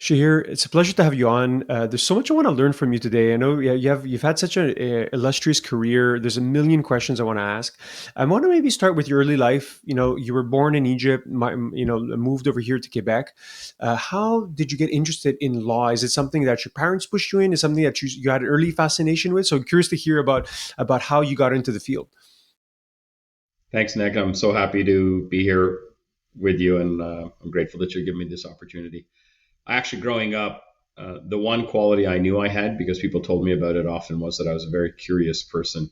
Shahir, it's a pleasure to have you on. There's so much I want to learn from you today. I know you've had such an illustrious career. There's a million questions I want to ask. I want to maybe start with your early life. You know, you were born in Egypt. Moved over here to Quebec. How did you get interested in law? Is it something that your parents pushed you in? Is it something that you had an early fascination with? So I'm curious to hear about how you got into the field. Thanks, Nick. I'm so happy to be here with you, and I'm grateful that you give me this opportunity. Actually, growing up, the one quality I knew I had, because people told me about it often, was that I was a very curious person.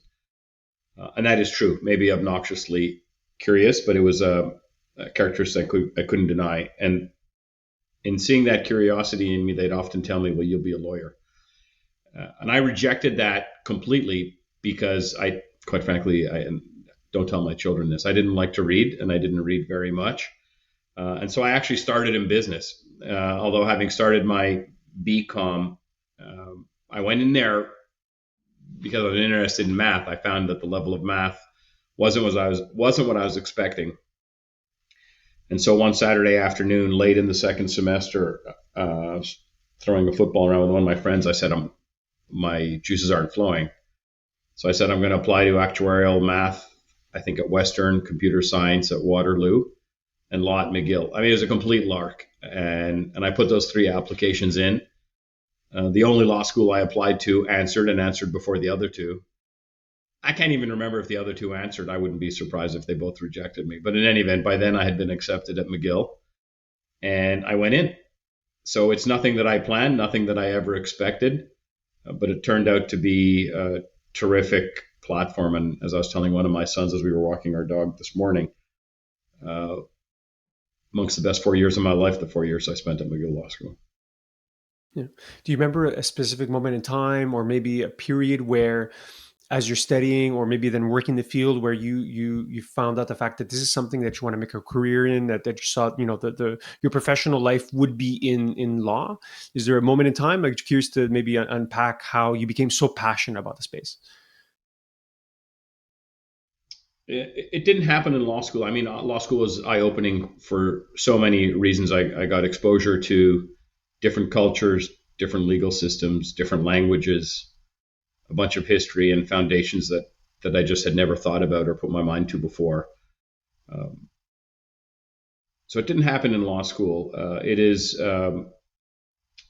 And that is true, maybe obnoxiously curious, but it was a characteristic I couldn't deny. And in seeing that curiosity in me, they'd often tell me, well, you'll be a lawyer. And I rejected that completely because quite frankly, and don't tell my children this, I didn't like to read and I didn't read very much. And so I actually started in business. Although having started my BCom, I went in there because I was interested in math. I found that the level of math wasn't what I was expecting. And so one Saturday afternoon, late in the second semester, throwing a football around with one of my friends, I said, my juices aren't flowing. So I said, I'm going to apply to actuarial math, I think at Western, computer science at Waterloo, and law at McGill. I mean, it was a complete lark. And I put those three applications in. The only law school I applied to answered before the other two. I can't even remember if the other two answered. I wouldn't be surprised if they both rejected me. But in any event, by then I had been accepted at McGill and I went in. So it's nothing that I planned, nothing that I ever expected, but it turned out to be a terrific platform. And as I was telling one of my sons as we were walking our dog this morning, uh, amongst the best 4 years of my life, the 4 years I spent at McGill Law School. Yeah. Do you remember a specific moment in time, or maybe a period where, as you're studying, or maybe then working the field, where you found out the fact that this is something that you want to make a career in, that you saw, the your professional life would be in law? Is there a moment in time? I'm curious to maybe unpack how you became so passionate about the space. It didn't happen in law school. I mean, law school was eye opening for so many reasons. I got exposure to different cultures, different legal systems, different languages, a bunch of history and foundations that I just had never thought about or put my mind to before. Um, so it didn't happen in law school. It is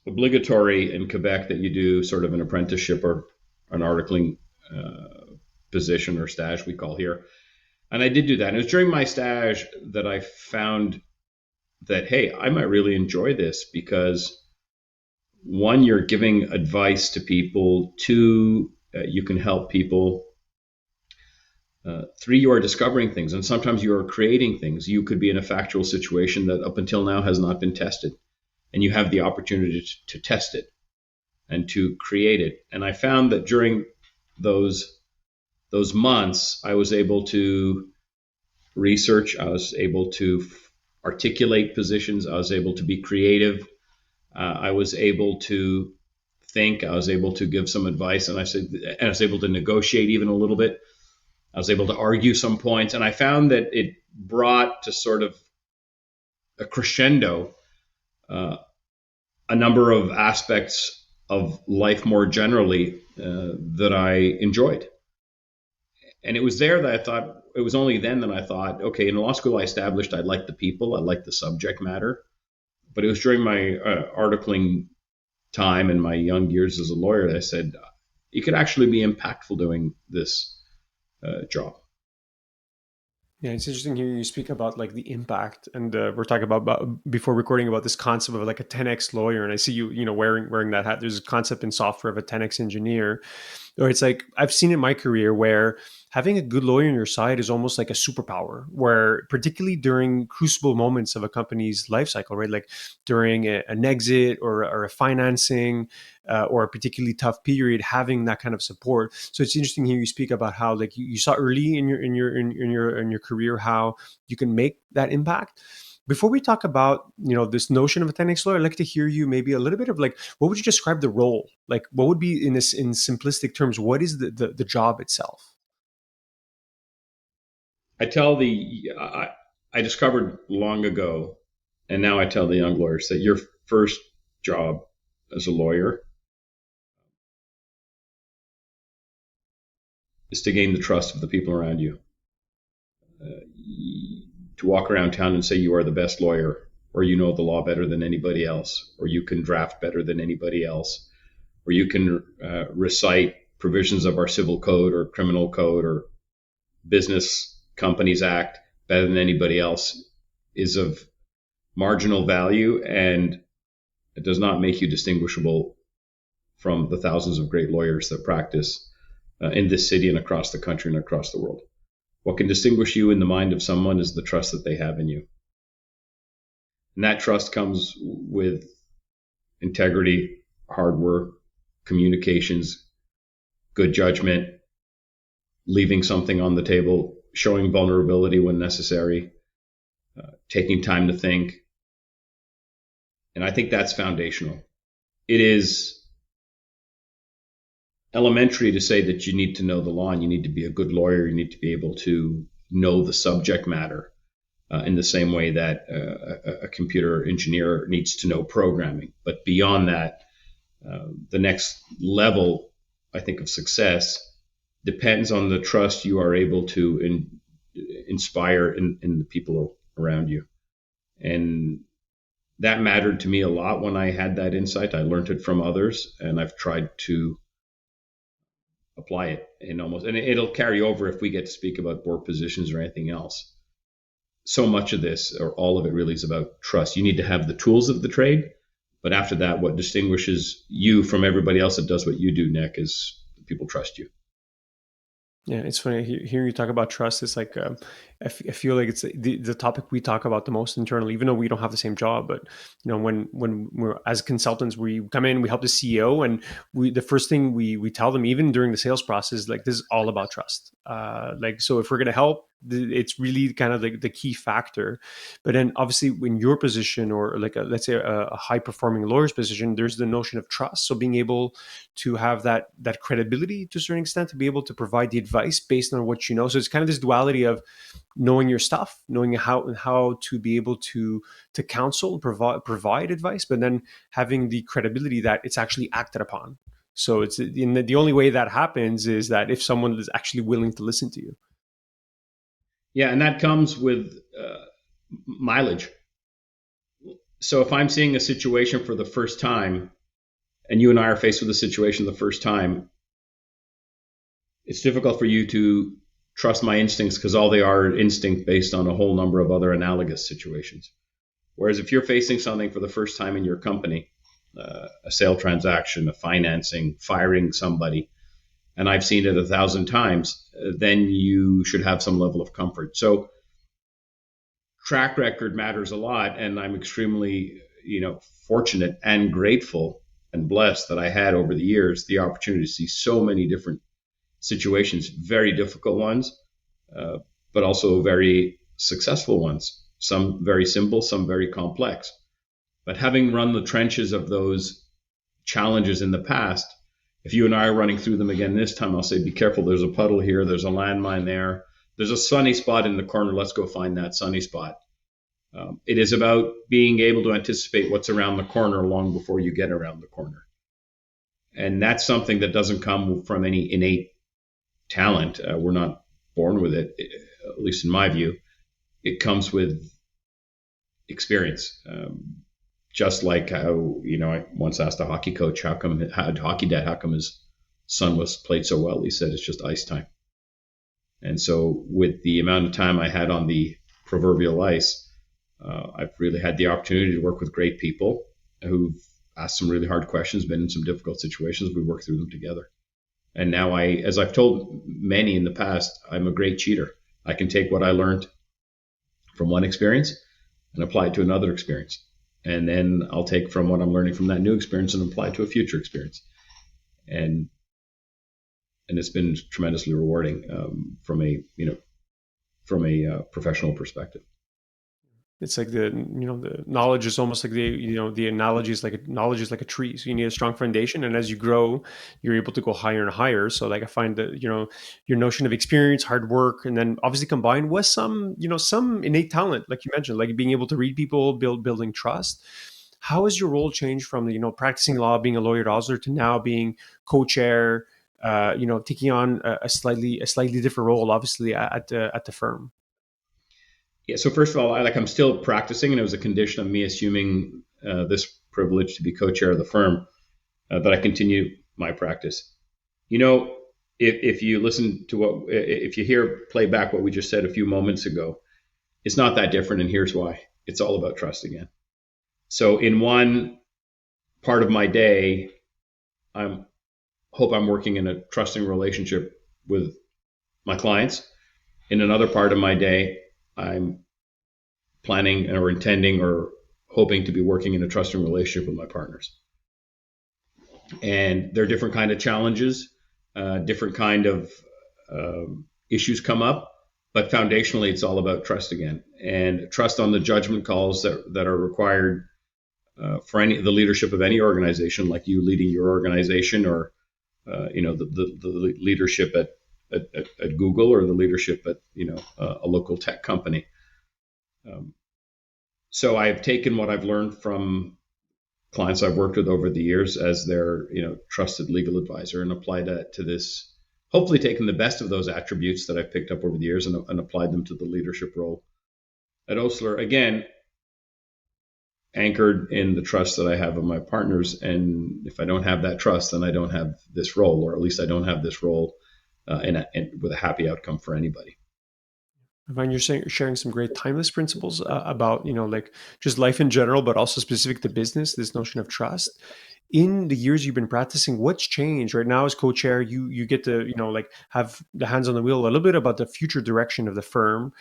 obligatory in Quebec that you do sort of an apprenticeship or an articling position or stage, we call here. And I did do that. And it was during my stage that I found that, hey, I might really enjoy this because one, you're giving advice to people. Two, you can help people. Three, you are discovering things. And sometimes you are creating things. You could be in a factual situation that up until now has not been tested. And you have the opportunity to test it and to create it. And I found that during those months, I was able to research, I was able to articulate positions, I was able to be creative, I was able to think, I was able to give some advice, and I was able to negotiate even a little bit. I was able to argue some points, and I found that it brought to sort of a crescendo uh, a number of aspects of life more generally that I enjoyed. And it was there that I thought, it was only then that I thought, okay, in law school I established I liked the people, I liked the subject matter. But it was during my articling time in my young years as a lawyer that I said, you could actually be impactful doing this job. Yeah, it's interesting hearing you speak about like the impact, and we're talking about before recording about this concept of like a 10x lawyer, and I see you wearing that hat. There's a concept in software of a 10x engineer, or it's like I've seen in my career where having a good lawyer on your side is almost like a superpower, where particularly during crucible moments of a company's life cycle, right? Like during an exit or a financing or a particularly tough period, having that kind of support. So it's interesting here you speak about how like you saw early in your career how you can make that impact. Before we talk about this notion of a 10x lawyer, I'd like to hear you maybe a little bit of like what would you describe the role? Like what would be in simplistic terms, what is the job itself? I tell the, I discovered long ago, and now I tell the young lawyers that your first job as a lawyer is to gain the trust of the people around you. Uh, to walk around town and say you are the best lawyer, or you know the law better than anybody else, or you can draft better than anybody else, or you can recite provisions of our civil code or criminal code or business companies act better than anybody else, is of marginal value, and it does not make you distinguishable from the thousands of great lawyers that practice in this city and across the country and across the world. What can distinguish you in the mind of someone is the trust that they have in you. And that trust comes with integrity, hard work, communications, good judgment, leaving something on the table, showing vulnerability when necessary, taking time to think. And I think that's foundational. It is elementary to say that you need to know the law and you need to be a good lawyer. You need to be able to know the subject matter in the same way that a computer engineer needs to know programming. But beyond that, the next level, I think, of success depends on the trust you are able to inspire in the people around you. And that mattered to me a lot when I had that insight. I learned it from others, and I've tried to apply it and it'll carry over if we get to speak about board positions or anything else. So much of this, or all of it, really is about trust. You need to have the tools of the trade, but after that, what distinguishes you from everybody else that does what you do, Nick, is people trust you. Yeah, it's funny hearing you talk about trust. It's like I feel like it's the topic we talk about the most internally, even though we don't have the same job. But when we're as consultants, we come in, we help the CEO, and the first thing we tell them, even during the sales process, like this is all about trust. Like, so if we're gonna help, it's really kind of the key factor. But then obviously, in your position, or like let's say a high performing lawyer's position, there's the notion of trust. So being able to have that credibility to a certain extent, to be able to provide the advice based on what you know. So it's kind of this duality of knowing your stuff, knowing how to be able to counsel, provide advice, but then having the credibility that it's actually acted upon. So it's the only way that happens is that if someone is actually willing to listen to you. Yeah, and that comes with mileage. So if I'm seeing a situation for the first time, and you and I are faced with a situation the first time, it's difficult for you to trust my instincts because all they are instinct based on a whole number of other analogous situations. Whereas if you're facing something for the first time in your company, a sale transaction, a financing, firing somebody, and I've seen it 1,000 times, then you should have some level of comfort. So track record matters a lot, and I'm extremely, fortunate and grateful and blessed that I had over the years the opportunity to see so many different situations, very difficult ones, but also very successful ones. Some very simple, some very complex. But having run the trenches of those challenges in the past, if you and I are running through them again this time, I'll say, be careful. There's a puddle here. There's a landmine there. There's a sunny spot in the corner. Let's go find that sunny spot. It is about being able to anticipate what's around the corner long before you get around the corner. And that's something that doesn't come from any innate talent. We're not born with it, at least in my view. It comes with experience. Just like how, I once asked a hockey coach, how come his son was played so well? He said, it's just ice time. And so with the amount of time I had on the proverbial ice, I've really had the opportunity to work with great people who've asked some really hard questions, been in some difficult situations. We work through them together. And now as I've told many in the past, I'm a great cheater. I can take what I learned from one experience and apply it to another experience. And then I'll take from what I'm learning from that new experience and apply it to a future experience. And it's been tremendously rewarding from a professional perspective. It's like the knowledge is almost like the analogy is like knowledge is like a tree. So you need a strong foundation, and as you grow, you're able to go higher and higher. So like I find that your notion of experience, hard work, and then obviously combined with some innate talent, like you mentioned, like being able to read people, building trust. How has your role changed from, practicing law, being a lawyer at Osler, to now being co-chair, taking on a slightly different role, obviously, at the firm? Yeah. So first of all, I'm still practicing, and it was a condition of me assuming this privilege to be co-chair of the firm that I continue my practice. You know, if you listen to if you play back what we just said a few moments ago, it's not that different, and here's why. It's all about trust again. So in one part of my day, I hope I'm working in a trusting relationship with my clients. In another part of my day, I'm planning or intending or hoping to be working in a trusting relationship with my partners. And there are different kind of challenges, different kind of issues come up, but foundationally, it's all about trust again, and trust on the judgment calls that are required for the leadership of any organization, like you leading your organization, or the leadership at Google, or the leadership at a local tech company. So I've taken what I've learned from clients I've worked with over the years as their trusted legal advisor, and applied that to this. Hopefully, taken the best of those attributes that I've picked up over the years and applied them to the leadership role at Osler. Again, anchored in the trust that I have of my partners. And if I don't have that trust, then I don't have this role, or at least I don't have this role with a happy outcome for anybody. I find you're sharing some great timeless principles about, like just life in general, but also specific to business, this notion of trust. In the years you've been practicing, what's changed? Right now as co-chair, you get to, like have the hands on the wheel a little bit about the future direction of the firm,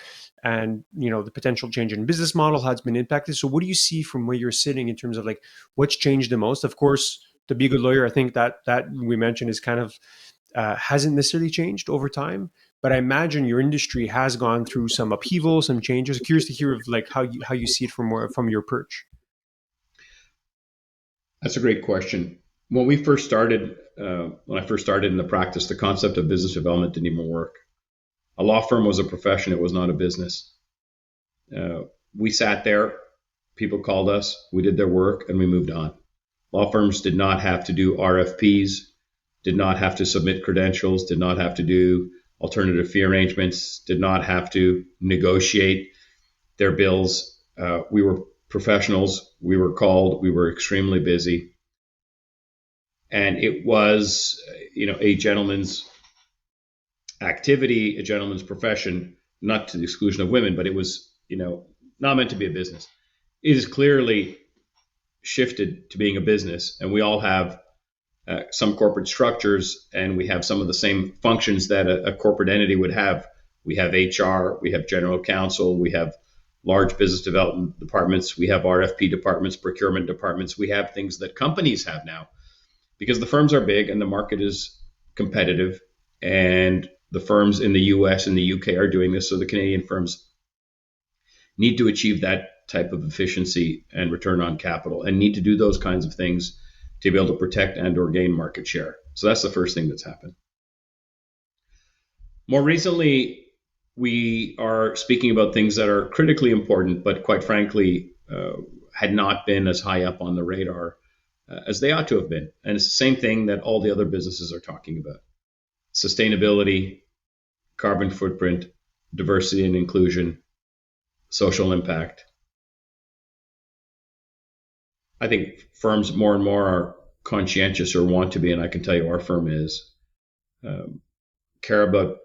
and, the potential change in business model has been impacted. So what do you see from where you're sitting in terms of like what's changed the most? Of course, to be a good lawyer, I think that we mentioned is kind of hasn't necessarily changed over time, but I imagine your industry has gone through some upheaval, some changes. Curious to hear of like how you see it from your perch. That's a great question. When I first started in the practice, the concept of business development didn't even work. A law firm was a profession; it was not a business. We sat there, people called us, we did their work, and we moved on. Law firms did not have to do RFPs, did not have to submit credentials, did not have to do alternative fee arrangements, did not have to negotiate their bills. We were professionals. We were called. We were extremely busy. And it was, a gentleman's activity, a gentleman's profession, not to the exclusion of women, but it was, not meant to be a business. It is clearly shifted to being a business, and we all have some corporate structures, and we have some of the same functions that a corporate entity would have. We have HR, we have general counsel, we have large business development departments, we have RFP departments, procurement departments. We have things that companies have now because the firms are big and the market is competitive, and the firms in the US and the UK are doing this. So the Canadian firms need to achieve that type of efficiency and return on capital, and need to do those kinds of things to be able to protect and or gain market share. So that's the first thing that's happened. More recently, we are speaking about things that are critically important, but quite frankly, had not been as high up on the radar as they ought to have been. And it's the same thing that all the other businesses are talking about: sustainability, carbon footprint, diversity and inclusion, social impact. I think firms more and more are conscientious, or want to be, and I can tell you our firm is, care about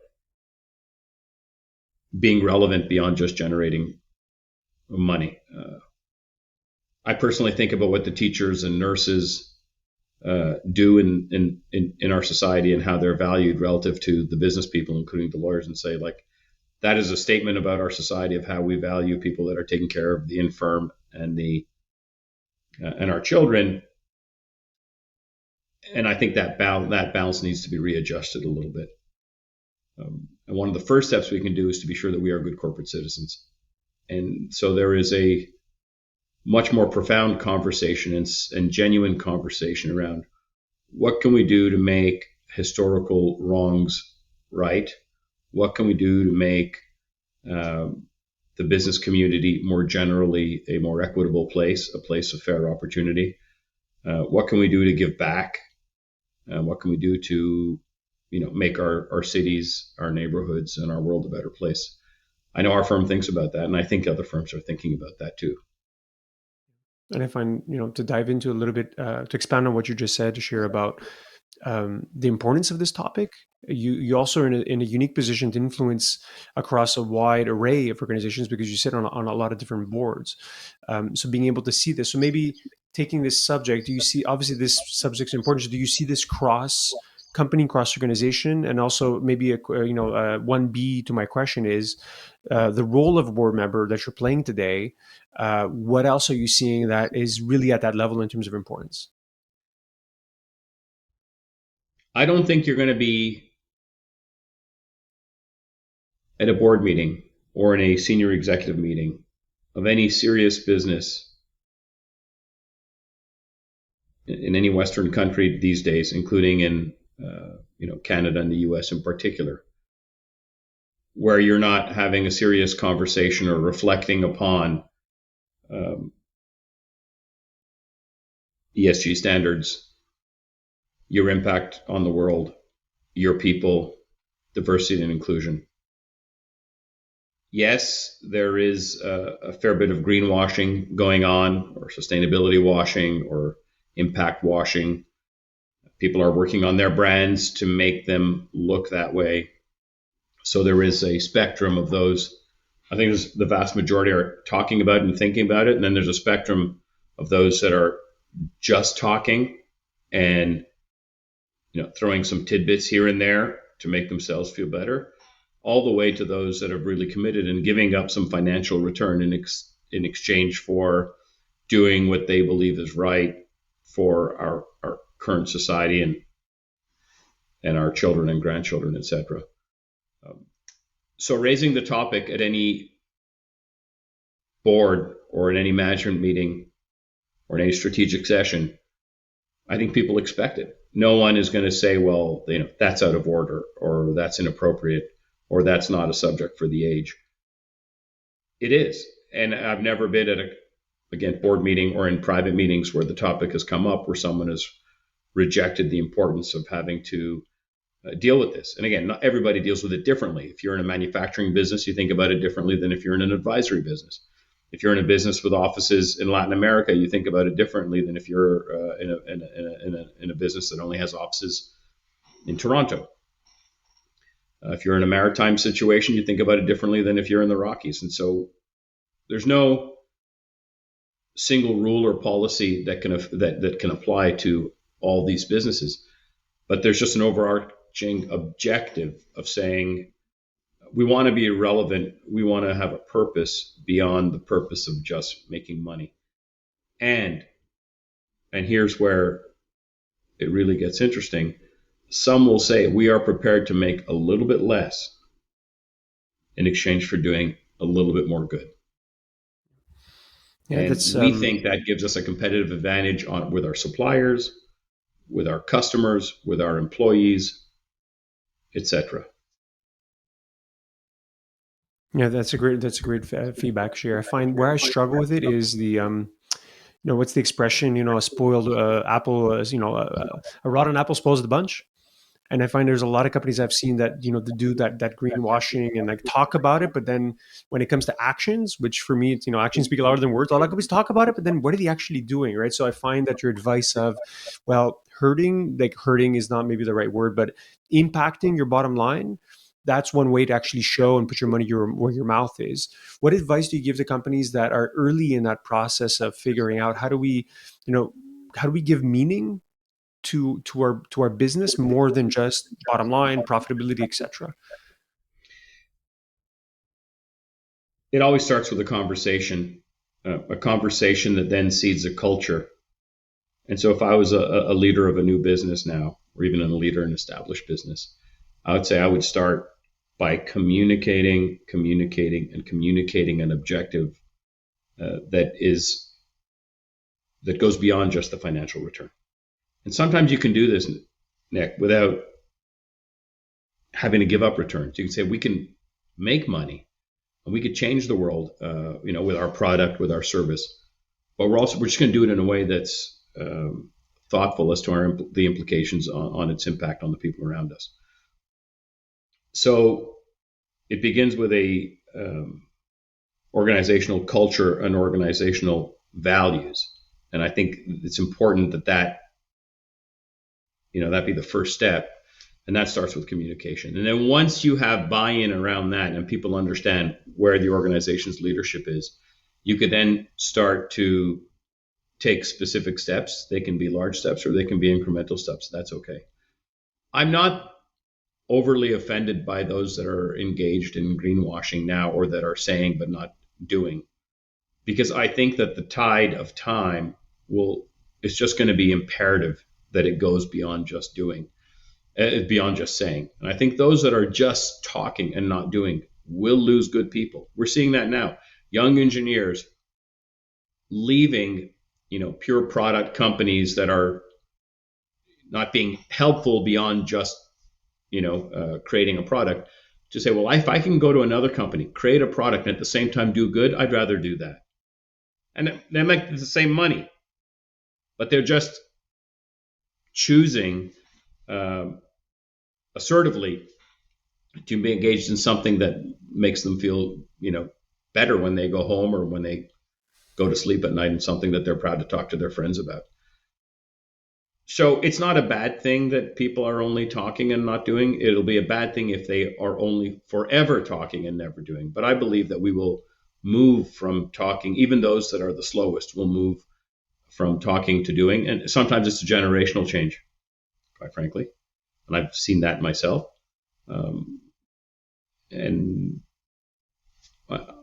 being relevant beyond just generating money. I personally think about what the teachers and nurses do in our society and how they're valued relative to the business people, including the lawyers, and say, like, that is a statement about our society of how we value people that are taking care of the infirm and and our children. And I think that balance needs to be readjusted a little bit. And one of the first steps we can do is to be sure that we are good corporate citizens. And so there is a much more profound conversation and genuine conversation around what can we do to make historical wrongs right? What can we do to make the business community more generally a more equitable place, a place of fair opportunity. What can we do to give back? What can we do to, make our cities, our neighborhoods, and our world a better place? I know our firm thinks about that, and I think other firms are thinking about that too. And I find, to dive into a little bit, to expand on what you just said, to share about the importance of this topic. You also are in a unique position to influence across a wide array of organizations because you sit on a lot of different boards. So being able to see this, so maybe taking this subject, do you see, obviously this subject's important, so do you see this cross company, cross organization? And also maybe, 1B to my question is the role of a board member that you're playing today. What else are you seeing that is really at that level in terms of importance? I don't think you're going to be at a board meeting or in a senior executive meeting of any serious business in any Western country these days, including in Canada and the U.S. in particular, where you're not having a serious conversation or reflecting upon ESG standards, your impact on the world, your people, diversity and inclusion. Yes, there is a fair bit of greenwashing going on, or sustainability washing, or impact washing. People are working on their brands to make them look that way. So there is a spectrum of those. I think the vast majority are talking about it and thinking about it. And then there's a spectrum of those that are just talking and throwing some tidbits here and there to make themselves feel better, all the way to those that have really committed and giving up some financial return in exchange for doing what they believe is right for our current society and our children and grandchildren, etc. So raising the topic at any board or in any management meeting or in any strategic session, I think people expect it. No one is going to say, well, that's out of order, or that's inappropriate, or that's not a subject for the age. It is. And I've never been at a board meeting or in private meetings where the topic has come up where someone has rejected the importance of having to deal with this. And again, not everybody deals with it differently. If you're in a manufacturing business, you think about it differently than if you're in an advisory business. If you're in a business with offices in Latin America, you think about it differently than if you're in a business that only has offices in Toronto. If you're in a maritime situation, you think about it differently than if you're in the Rockies. And so there's no single rule or policy that can apply to all these businesses. But there's just an overarching objective of saying we want to be relevant. We want to have a purpose beyond the purpose of just making money. And here's where it really gets interesting. Some will say we are prepared to make a little bit less in exchange for doing a little bit more good. Yeah, and that's we think that gives us a competitive advantage with our suppliers, with our customers, with our employees, etc. yeah, that's a great feedback, Share. I find where I struggle with it is the what's the expression? A spoiled apple, a rotten apple spoils the bunch. And I find there's a lot of companies I've seen that to do that greenwashing and like talk about it, but then when it comes to actions, which for me, it's, actions speak louder than words. A lot of companies talk about it, but then what are they actually doing, right? So I find that your advice of, well, hurting is not maybe the right word, but impacting your bottom line. That's one way to actually show and put your money where your mouth is. What advice do you give to companies that are early in that process of figuring out how do we give meaning to our business more than just bottom line, profitability, etc.? It always starts with a conversation that then seeds a culture. And so if I was a leader of a new business now, or even a leader in an established business, I would say I would start by communicating an objective that goes beyond just the financial return. And sometimes you can do this, Nick, without having to give up returns. You can say we can make money, and we could change the world, with our product, with our service. But we're just going to do it in a way that's thoughtful as to the implications on its impact on the people around us. So it begins with a organizational culture and organizational values, and I think it's important that be the first step, and that starts with communication. And then once you have buy-in around that and people understand where the organization's leadership is, you could then start to take specific steps. They can be large steps or they can be incremental steps. That's okay. I'm not overly offended by those that are engaged in greenwashing now, or that are saying but not doing, because I think that the tide of time is just going to be imperative that it goes beyond just doing, beyond just saying. And I think those that are just talking and not doing will lose good people. We're seeing that now. Young engineers leaving, pure product companies that are not being helpful beyond just, creating a product, to say, well, if I can go to another company, create a product, and at the same time do good, I'd rather do that. And they make the same money, but they're just choosing assertively to be engaged in something that makes them feel, better when they go home or when they go to sleep at night, and something that they're proud to talk to their friends about. So it's not a bad thing that people are only talking and not doing. It'll be a bad thing if they are only forever talking and never doing. But I believe that we will move from talking, even those that are the slowest will move from talking to doing. And sometimes it's a generational change, quite frankly. And I've seen that myself. And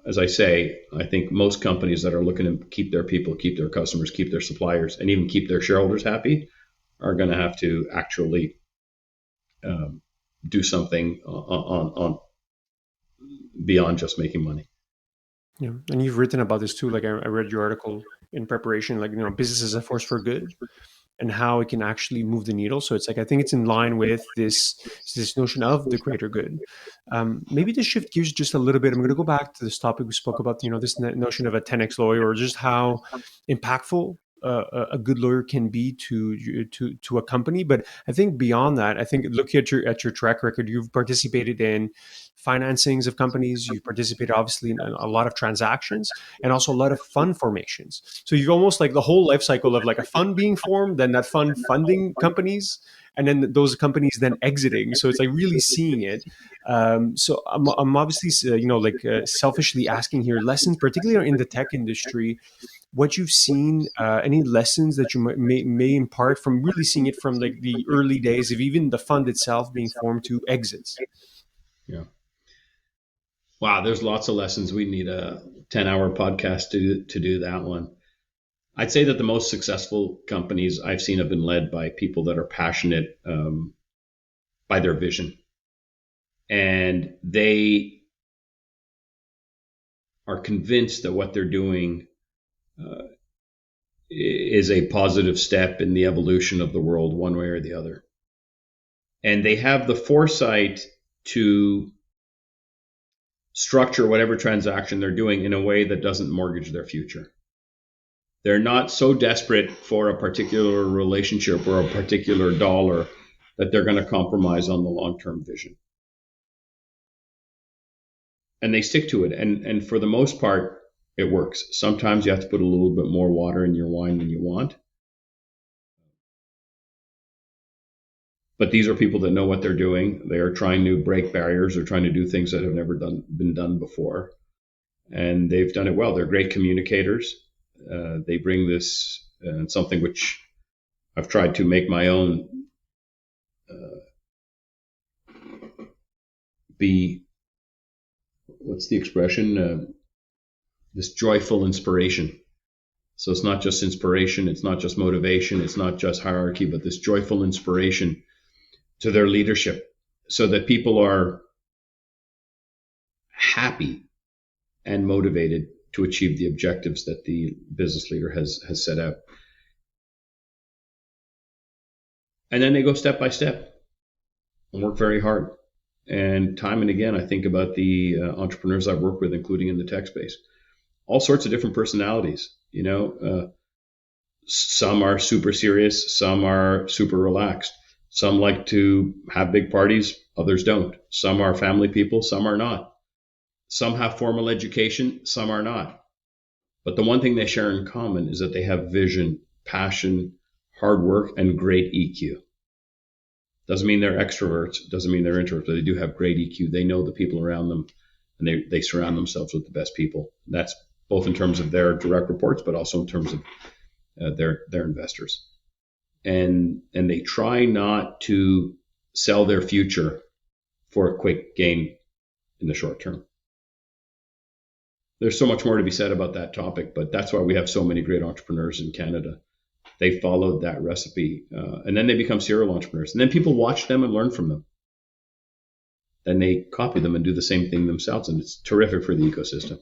as I say, I think most companies that are looking to keep their people, keep their customers, keep their suppliers, and even keep their shareholders happy are going to have to actually do something on beyond just making money. Yeah, and you've written about this too. Like I read your article in preparation. Like business is a force for good, and how it can actually move the needle. So it's like I think it's in line with this notion of the greater good. Maybe to shift gears just a little bit, I'm going to go back to this topic we spoke about. This notion of a 10x lawyer, or just how impactful a good lawyer can be to a company. But I think beyond that, I think looking at your track record, you've participated in financings of companies. You've participated obviously in a lot of transactions, and also a lot of fund formations. So you've almost like the whole life cycle of like a fund being formed, then that fund funding companies, and then those companies then exiting. So it's like really seeing it. So I'm obviously selfishly asking here lessons, particularly in the tech industry, what you've seen, any lessons that you may impart from really seeing it from like the early days of even the fund itself being formed to exits. Yeah. Wow, there's lots of lessons. We need a 10-hour podcast to do that one. I'd say that the most successful companies I've seen have been led by people that are passionate by their vision. And they are convinced that what they're doing is a positive step in the evolution of the world, one way or the other. And they have the foresight to structure whatever transaction they're doing in a way that doesn't mortgage their future. They're not so desperate for a particular relationship or a particular dollar that they're going to compromise on the long-term vision. And they stick to it. And for the most part, it works. Sometimes you have to put a little bit more water in your wine than you want. But these are people that know what they're doing. They are trying to break barriers. They're trying to do things that have never been done before. And they've done it well. They're great communicators. They bring this, something which I've tried to make my own, be, what's the expression? This joyful inspiration. So it's not just inspiration, it's not just motivation, it's not just hierarchy, but this joyful inspiration to their leadership, so that people are happy and motivated to achieve the objectives that the business leader has set out. And then they go step by step and work very hard. And time and again, I think about the entrepreneurs I've worked with, including in the tech space. All sorts of different personalities. Some are super serious, some are super relaxed. Some like to have big parties, others don't. Some are family people, some are not. Some have formal education, some are not. But the one thing they share in common is that they have vision, passion, hard work, and great EQ. Doesn't mean they're extroverts, doesn't mean they're introverts, but they do have great EQ. They know the people around them, and they surround themselves with the best people. That's both in terms of their direct reports, but also in terms of their investors. And they try not to sell their future for a quick gain in the short term. There's so much more to be said about that topic, but that's why we have so many great entrepreneurs in Canada. They followed that recipe, and then they become serial entrepreneurs. And then people watch them and learn from them. Then they copy them and do the same thing themselves, and it's terrific for the ecosystem.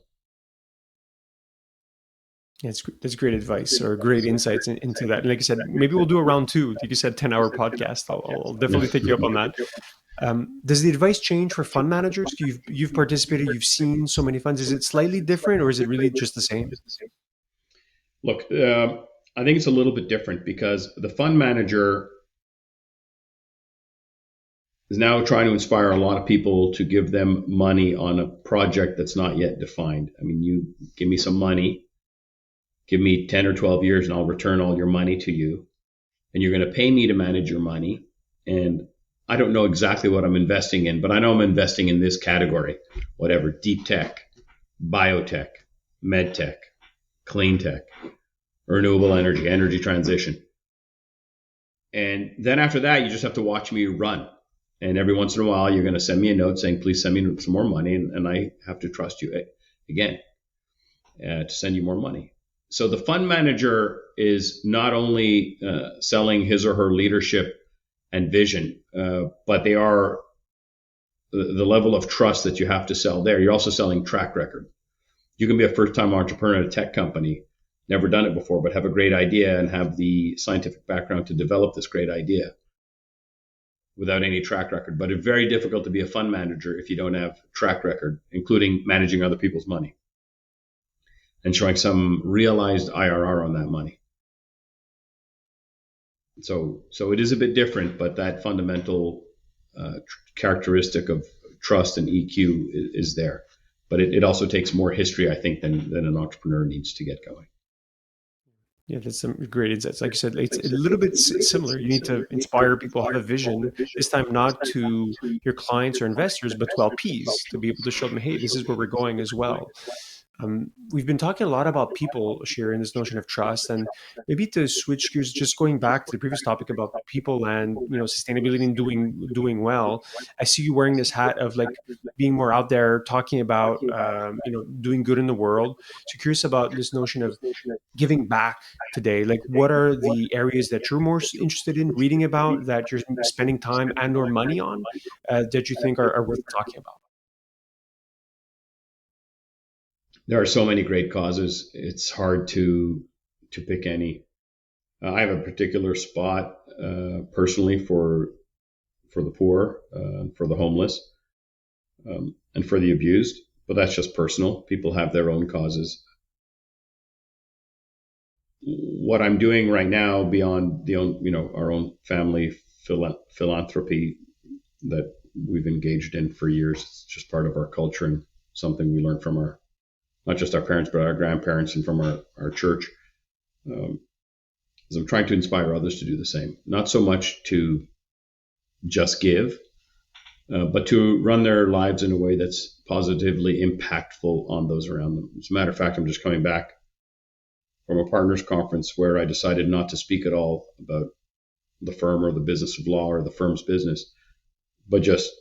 Yeah, that's great advice or great insights into that. And like I said, maybe we'll do a round two. Like you said, 10-hour podcast. I'll definitely take you up on that. Does the advice change for fund managers? You've participated, you've seen so many funds. Is it slightly different, or is it really just the same? Look, I think it's a little bit different because the fund manager is now trying to inspire a lot of people to give them money on a project that's not yet defined. I mean, you give me some money, give me 10 or 12 years, and I'll return all your money to you. And you're going to pay me to manage your money. And I don't know exactly what I'm investing in, but I know I'm investing in this category, whatever, deep tech, biotech, med tech, clean tech, renewable energy, energy transition. And then after that, you just have to watch me run. And every once in a while, you're going to send me a note saying, please send me some more money. And I have to trust you again to send you more money. So the fund manager is not only selling his or her leadership and vision, but they are the level of trust that you have to sell there. You're also selling track record. You can be a first-time entrepreneur at a tech company, never done it before, but have a great idea and have the scientific background to develop this great idea without any track record. But it's very difficult to be a fund manager if you don't have track record, including managing other people's money and showing some realized IRR on that money. So it is a bit different, but that fundamental characteristic of trust and EQ is there. But it also takes more history, I think, than an entrepreneur needs to get going. Yeah, that's some great insights. Like you said, it's a little bit similar. You need to inspire people, have a vision, this time not to your clients or investors, but to LPs to be able to show them, hey, this is where we're going as well. We've been talking a lot about people, sharing this notion of trust, and maybe to switch gears, just going back to the previous topic about people and sustainability and doing well. I see you wearing this hat of like being more out there, talking about doing good in the world. So curious about this notion of giving back today. Like, what are the areas that you're more interested in reading about, that you're spending time and/or money on, that you think are worth talking about? There are so many great causes. It's hard to pick any. I have a particular spot personally for the poor, for the homeless, and for the abused. But that's just personal. People have their own causes. What I'm doing right now, beyond our own family philanthropy that we've engaged in for years, it's just part of our culture and something we learned from not just our parents, but our grandparents and from our church, is I'm trying to inspire others to do the same. Not so much to just give, but to run their lives in a way that's positively impactful on those around them. As a matter of fact, I'm just coming back from a partners conference where I decided not to speak at all about the firm or the business of law or the firm's business, but just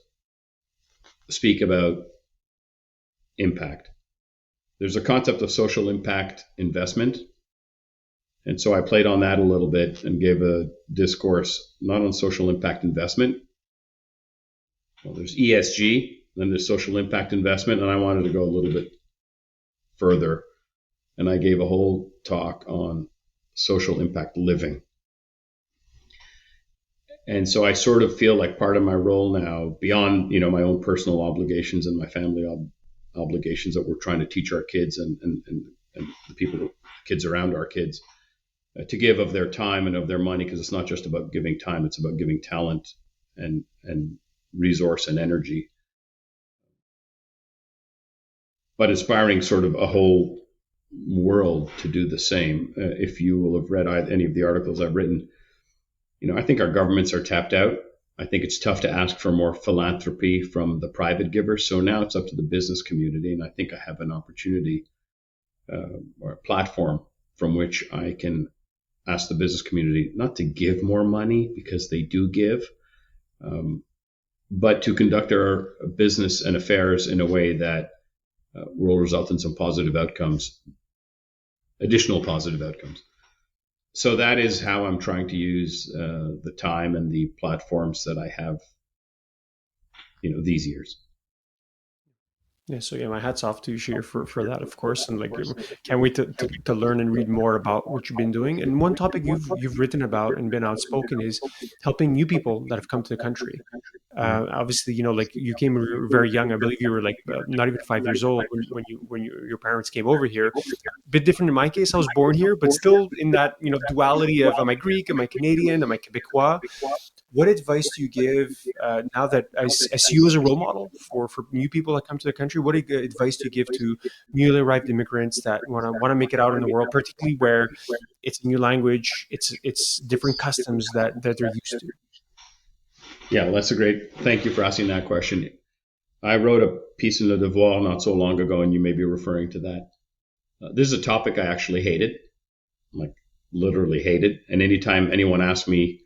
speak about impact. There's a concept of social impact investment. And so I played on that a little bit and gave a discourse not on social impact investment. Well, there's ESG, then there's social impact investment, and I wanted to go a little bit further. And I gave a whole talk on social impact living. And so I sort of feel like part of my role now, beyond my own personal obligations and my family obligations that we're trying to teach our kids and the people, kids around our kids, to give of their time and of their money, because it's not just about giving time, it's about giving talent and resource and energy, but inspiring sort of a whole world to do the same. If you will have read any of the articles I've written, I think our governments are tapped out. I think it's tough to ask for more philanthropy from the private givers. So now it's up to the business community, and I think I have an opportunity or a platform from which I can ask the business community not to give more money, because they do give, but to conduct our business and affairs in a way that will result in some positive outcomes, additional positive outcomes. So that is how I'm trying to use the time and the platforms that I have, these years. Yeah, so yeah, my hat's off to you, Shahir, for that, of course, and like can't wait to learn and read more about what you've been doing. And one topic you've written about and been outspoken is helping new people that have come to the country. Obviously, like you came when you were very young. I believe you were like not even 5 years old when your parents came over here. A bit different in my case. I was born here, but still in that duality of am I Greek, am I Canadian, am I Quebecois? What advice do you give now that I see you as a role model for new people that come to the country? What advice do you give to newly arrived immigrants that want to make it out in the world, particularly where it's a new language, it's different customs that they're used to? Yeah, well, that's a great. Thank you for asking that question. I wrote a piece in Le Devoir not so long ago, and you may be referring to that. This is a topic I actually hated, like literally hated. And anytime anyone asked me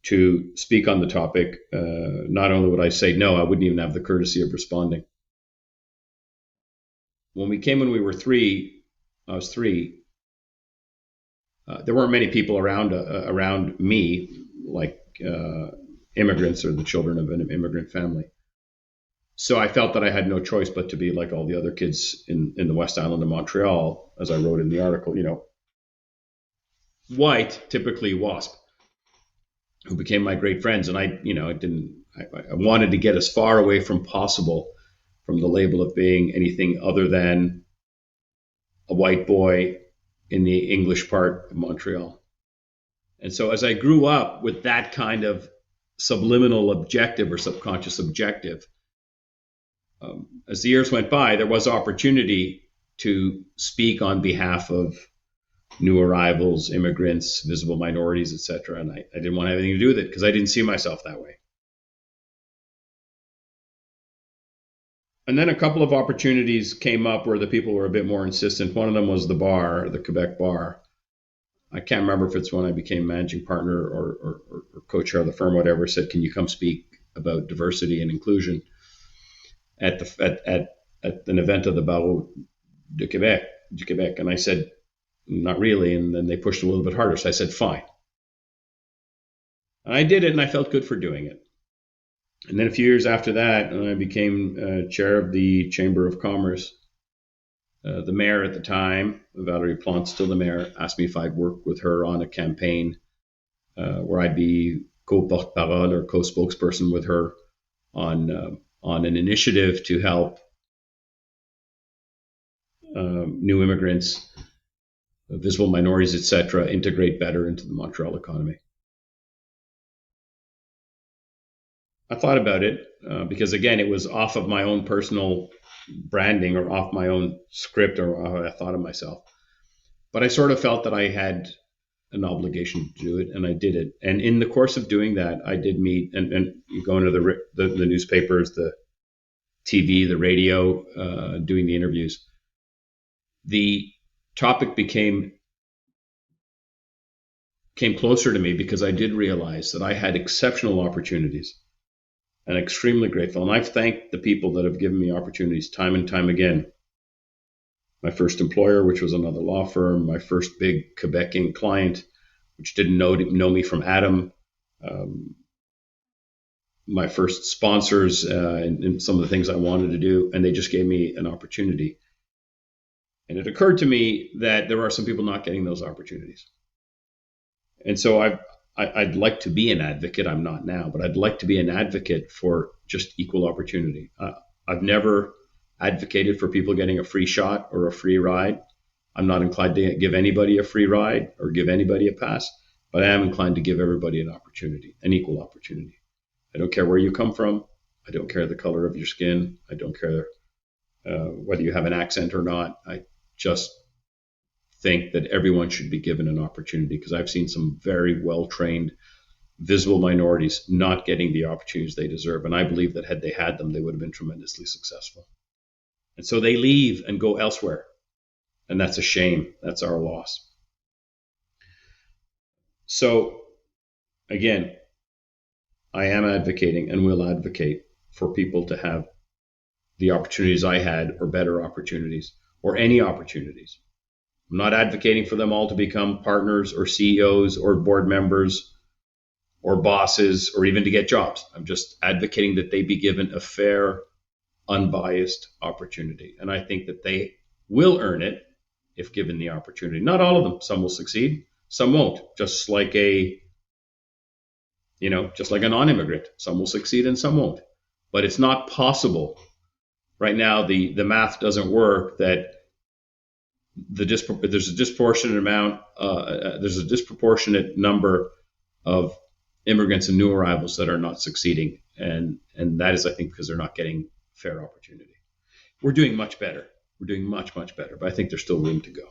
to speak on the topic, not only would I say no, I wouldn't even have the courtesy of responding. When we came when we were three, I was three. There weren't many people around me, like immigrants or the children of an immigrant family. So I felt that I had no choice but to be like all the other kids in the West Island of Montreal, as I wrote in the article, white, typically WASP, who became my great friends. And I wanted to get as far away from possible from the label of being anything other than a white boy in the English part of Montreal. And so as I grew up with that kind of subliminal objective or subconscious objective, as the years went by, there was opportunity to speak on behalf of new arrivals, immigrants, visible minorities, etc. And I didn't want to have anything to do with it because I didn't see myself that way. And then a couple of opportunities came up where the people were a bit more insistent. One of them was the bar, the Quebec bar. I can't remember if it's when I became managing partner or co-chair of the firm, whatever, said, can you come speak about diversity and inclusion at an event of the Barreau du Québec. And I said, not really. And then they pushed a little bit harder. So I said, fine. And I did it, and I felt good for doing it. And then a few years after that, I became chair of the Chamber of Commerce. The mayor at the time, Valérie Plante, still the mayor, asked me if I'd work with her on a campaign where I'd be co-porte-parole or co-spokesperson with her on an initiative to help new immigrants, visible minorities, etc., integrate better into the Montreal economy. I thought about it because, again, it was off of my own personal branding or off my own script or how I thought of myself. But I sort of felt that I had an obligation to do it, and I did it. And in the course of doing that, I did meet, and you go into the newspapers, the TV, the radio, doing the interviews. The topic came closer to me because I did realize that I had exceptional opportunities. And extremely grateful. And I've thanked the people that have given me opportunities time and time again. My first employer, which was another law firm, my first big Quebec client, which didn't know me from Adam, my first sponsors in some of the things I wanted to do, and they just gave me an opportunity. And it occurred to me that there are some people not getting those opportunities. And so I'd like to be an advocate. I'm not now, but I'd like to be an advocate for just equal opportunity. I've never advocated for people getting a free shot or a free ride. I'm not inclined to give anybody a free ride or give anybody a pass, but I am inclined to give everybody an opportunity, an equal opportunity. I don't care where you come from. I don't care the color of your skin. I don't care whether you have an accent or not. I just think that everyone should be given an opportunity, because I've seen some very well trained, visible minorities not getting the opportunities they deserve. And I believe that had they had them, they would have been tremendously successful. And so they leave and go elsewhere. And that's a shame. That's our loss. So, again, I am advocating and will advocate for people to have the opportunities I had, or better opportunities, or any opportunities. I'm not advocating for them all to become partners or CEOs or board members or bosses or even to get jobs. I'm just advocating that they be given a fair, unbiased opportunity. And I think that they will earn it if given the opportunity. Not all of them. Some will succeed, some won't. Just like a non-immigrant. Some will succeed and some won't. But it's not possible. Right now, the math doesn't work that there's a disproportionate number of immigrants and new arrivals that are not succeeding, and that is, I think, because they're not getting fair opportunity. We're doing much better. We're doing much better, but I think there's still room to go.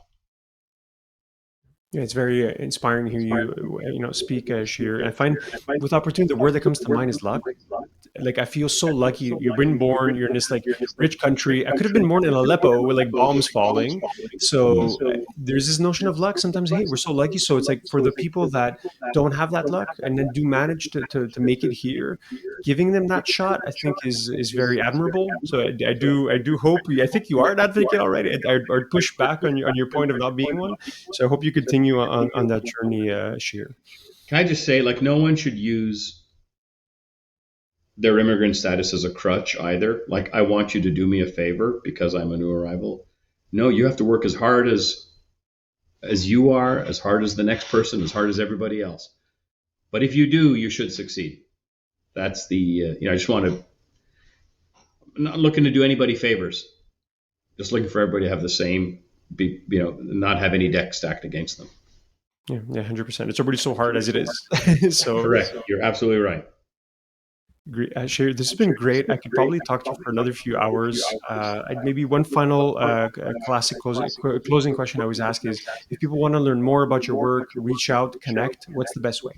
Yeah, it's very inspiring to hear you speak, Shahir. And I find with opportunity, the word that comes to mind is luck. Like I feel so lucky. You've been born. You're in this like rich country. I could have been born in Aleppo with like bombs falling. So there's this notion of luck. Sometimes, hey, we're so lucky. So it's like for the people that don't have that luck and then do manage to make it here, giving them that shot, I think is very admirable. So I do hope. I think you are an advocate already. I'd push back on your point of not being one. So I hope you continue on that journey, Shahir. Can I just say, like, no one should use their immigrant status as a crutch either. Like, I want you to do me a favor because I'm a new arrival. No, you have to work as hard as you are, as hard as the next person, as hard as everybody else. But if you do, you should succeed. That's the I just want to. I'm not looking to do anybody favors. Just looking for everybody to have the same. Not have any deck stacked against them. Yeah, 100%. It's already so hard as it is. So Correct. You're absolutely right. great, Shahir, this has been great. I could probably talk to you for another few hours. Maybe one final classic closing question I always ask is: if people want to learn more about your work, reach out, connect, what's the best way?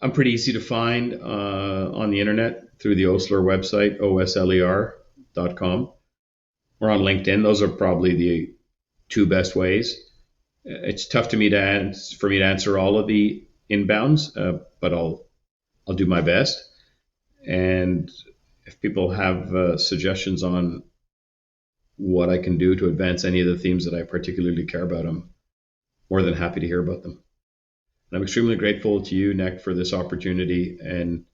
I'm pretty easy to find on the internet through the Osler website, osler.com. Or on LinkedIn. Those are probably the two best ways. It's tough for me to answer all of the inbounds, but I'll do my best. And if people have suggestions on what I can do to advance any of the themes that I particularly care about, I'm more than happy to hear about them. And I'm extremely grateful to you, Nick, for this opportunity, and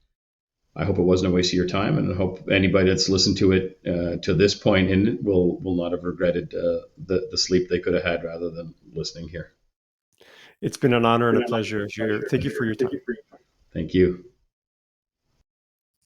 I hope it wasn't a waste of your time, and I hope anybody that's listened to it to this point in it will not have regretted the sleep they could have had rather than listening here. It's been an honor and a pleasure, Shahir. Thank you for your time. Thank you.